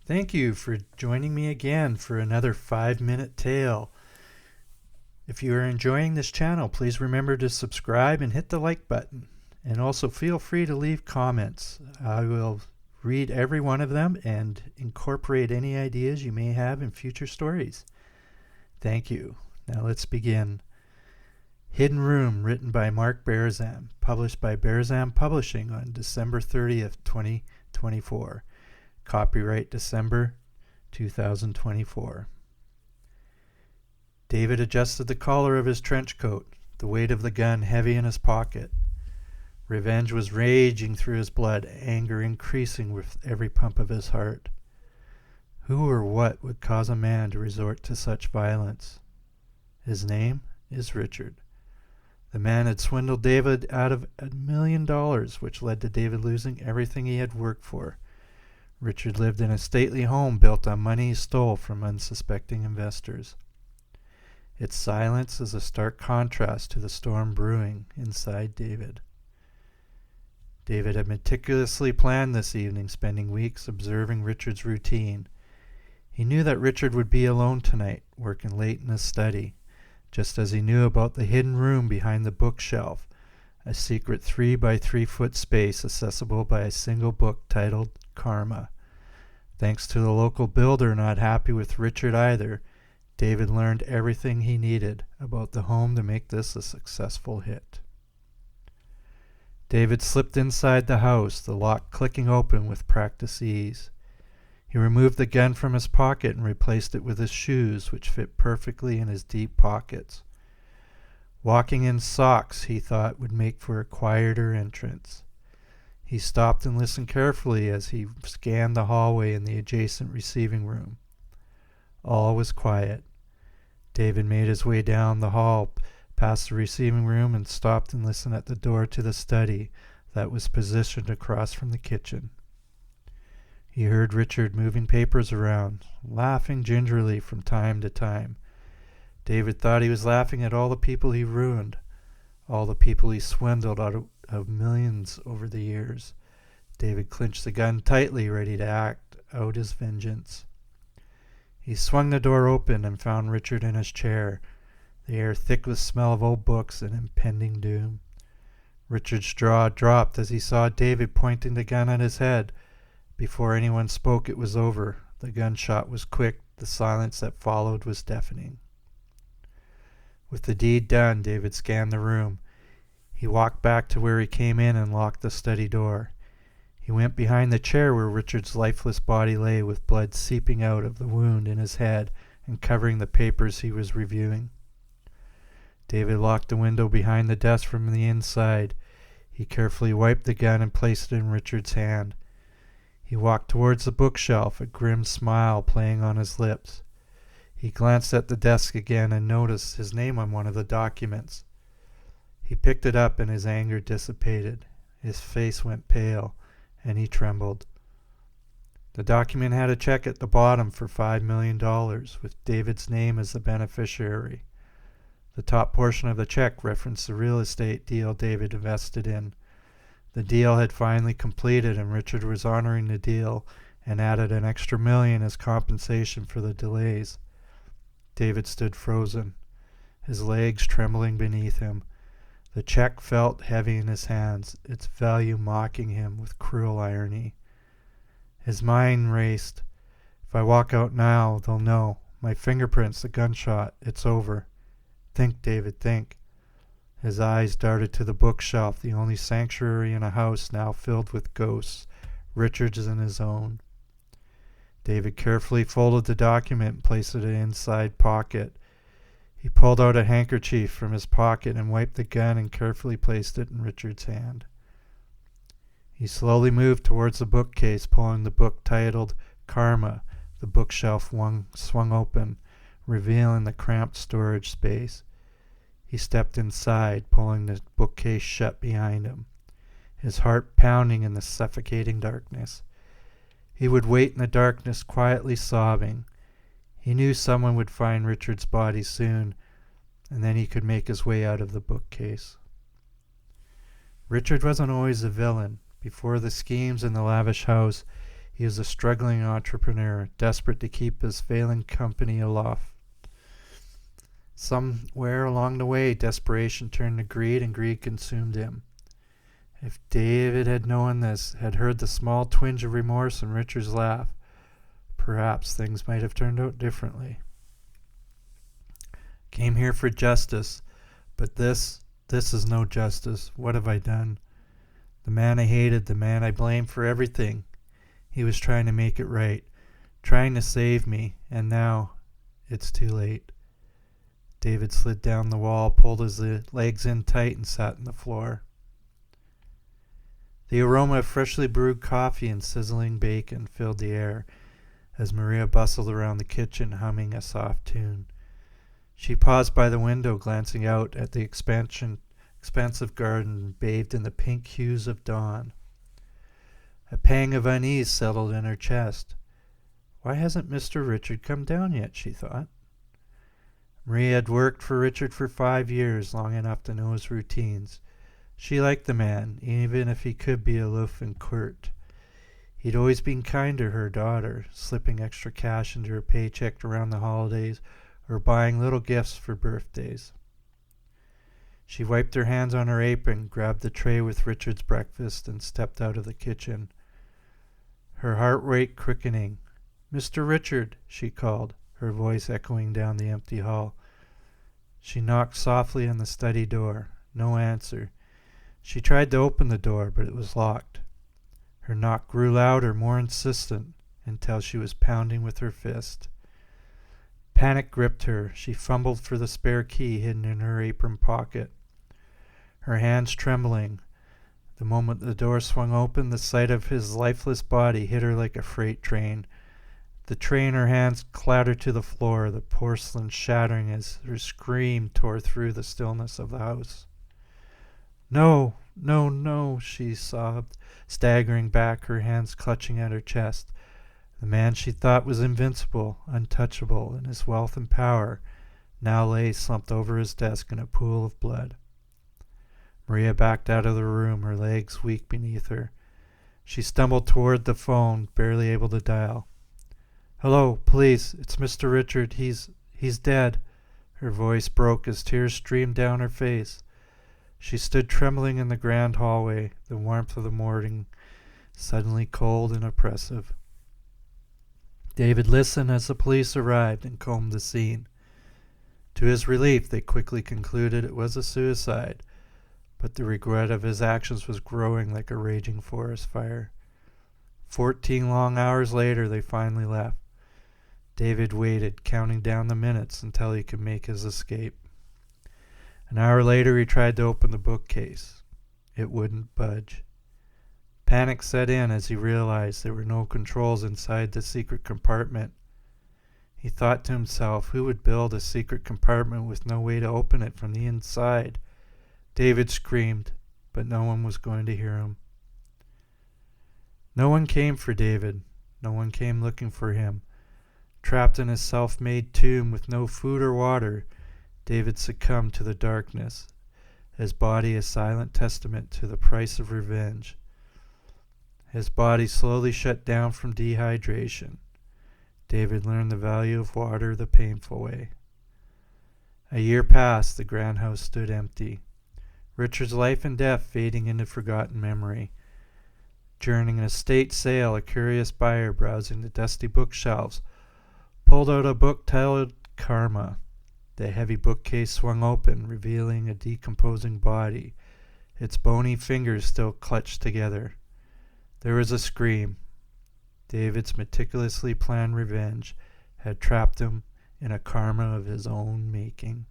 Thank you for joining me again for another 5-minute tale. If you are enjoying this channel, please remember to subscribe and hit the like button. And also feel free to leave comments. I will read every one of them and incorporate any ideas you may have in future stories. Thank you. Now let's begin. Hidden Room, written by Mark Berzam, published by Berzam Publishing on December 30th, 2024. Copyright December 2024. David adjusted the collar of his trench coat, the weight of the gun heavy in his pocket. Revenge was raging through his blood, anger increasing with every pump of his heart. Who or what would cause a man to resort to such violence? His name is Richard. The man had swindled David out of $1 million, which led to David losing everything he had worked for. Richard lived in a stately home built on money he stole from unsuspecting investors. Its silence is a stark contrast to the storm brewing inside David. David had meticulously planned this evening, spending weeks observing Richard's routine. He knew that Richard would be alone tonight, working late in his study, just as he knew about the hidden room behind the bookshelf, a secret 3 by 3 foot space accessible by a single book titled Karma. Thanks to the local builder not happy with Richard either, David learned everything he needed about the home to make this a successful hit. David slipped inside the house, the lock clicking open with practice ease. He removed the gun from his pocket and replaced it with his shoes, which fit perfectly in his deep pockets. Walking in socks, he thought, would make for a quieter entrance. He stopped and listened carefully as he scanned the hallway in the adjacent receiving room. All was quiet. David made his way down the hall, past the receiving room, and stopped and listened at the door to the study that was positioned across from the kitchen. He heard Richard moving papers around, laughing gingerly from time to time. David thought he was laughing at all the people he ruined, all the people he swindled out of millions over the years. David clenched the gun tightly, ready to act out his vengeance. He swung the door open and found Richard in his chair, the air thick with smell of old books and impending doom. Richard's jaw dropped as he saw David pointing the gun at his head. Before anyone spoke, it was over. The gunshot was quick. The silence that followed was deafening. With the deed done, David scanned the room. He walked back to where he came in and locked the study door. He went behind the chair where Richard's lifeless body lay, with blood seeping out of the wound in his head and covering the papers he was reviewing. David locked the window behind the desk from the inside. He carefully wiped the gun and placed it in Richard's hand. He walked towards the bookshelf, a grim smile playing on his lips. He glanced at the desk again and noticed his name on one of the documents. He picked it up and his anger dissipated. His face went pale and he trembled. The document had a check at the bottom for $5 million, with David's name as the beneficiary. The top portion of the check referenced the real estate deal David invested in. The deal had finally completed, and Richard was honoring the deal and added an extra $1 million as compensation for the delays. David stood frozen, his legs trembling beneath him. The check felt heavy in his hands, its value mocking him with cruel irony. His mind raced. If I walk out now, they'll know. My fingerprints, the gunshot, it's over. Think, David, think. His eyes darted to the bookshelf, the only sanctuary in a house now filled with ghosts, Richard's and his own. David carefully folded the document and placed it in an inside pocket. He pulled out a handkerchief from his pocket and wiped the gun and carefully placed it in Richard's hand. He slowly moved towards the bookcase, pulling the book titled Karma. The bookshelf swung open, revealing the cramped storage space. He stepped inside, pulling the bookcase shut behind him, his heart pounding in the suffocating darkness. He would wait in the darkness, quietly sobbing. He knew someone would find Richard's body soon, and then he could make his way out of the bookcase. Richard wasn't always a villain. Before the schemes in the lavish house, He was a struggling entrepreneur, desperate to keep his failing company aloft. Somewhere along the way, desperation turned to greed, and greed consumed him. If David had known this, had heard the small twinge of remorse in Richard's laugh, perhaps things might have turned out differently. Came here for justice, but this is no justice. What have I done? The man I hated, the man I blamed for everything. He was trying to make it right, trying to save me, and now it's too late. David slid down the wall, pulled his legs in tight, and sat on the floor. The aroma of freshly brewed coffee and sizzling bacon filled the air as Maria bustled around the kitchen, humming a soft tune. She paused by the window, glancing out at the expansive garden bathed in the pink hues of dawn. A pang of unease settled in her chest. Why hasn't Mr. Richard come down yet, she thought. Maria had worked for Richard for 5 years, long enough to know his routines. She liked the man, even if he could be aloof and curt. He'd always been kind to her daughter, slipping extra cash into her paycheck around the holidays or buying little gifts for birthdays. She wiped her hands on her apron, grabbed the tray with Richard's breakfast, and stepped out of the kitchen. Her heart rate quickening. "Mr. Richard," she called, her voice echoing down the empty hall. She knocked softly on the study door. No answer. She tried to open the door, but it was locked. Her knock grew louder, more insistent, until she was pounding with her fist. Panic gripped her. She fumbled for the spare key hidden in her apron pocket, her hands trembling. The moment the door swung open, the sight of his lifeless body hit her like a freight train. The tray in her hands clattered to the floor, the porcelain shattering as her scream tore through the stillness of the house. "No, no, no," she sobbed, staggering back, her hands clutching at her chest. The man she thought was invincible, untouchable in his wealth and power, now lay slumped over his desk in a pool of blood. Maria backed out of the room, her legs weak beneath her. She stumbled toward the phone, barely able to dial. "Hello, police, it's Mr. Richard. He's dead." Her voice broke as tears streamed down her face. She stood trembling in the grand hallway, the warmth of the morning suddenly cold and oppressive. David listened as the police arrived and combed the scene. To his relief, they quickly concluded it was a suicide, but the regret of his actions was growing like a raging forest fire. 14 long hours later, they finally left. David waited, counting down the minutes until he could make his escape. An hour later, he tried to open the bookcase. It wouldn't budge. Panic set in as he realized there were no controls inside the secret compartment. He thought to himself, who would build a secret compartment with no way to open it from the inside? David screamed, but no one was going to hear him. No one came for David. No one came looking for him. Trapped in his self-made tomb with no food or water, David succumbed to the darkness, his body a silent testament to the price of revenge. His body slowly shut down from dehydration. David learned the value of water the painful way. A year passed. The grand house stood empty. Richard's life and death fading into forgotten memory. During an estate sale, a curious buyer browsing the dusty bookshelves pulled out a book titled Karma. The heavy bookcase swung open, revealing a decomposing body, its bony fingers still clutched together. There was a scream. David's meticulously planned revenge had trapped him in a karma of his own making.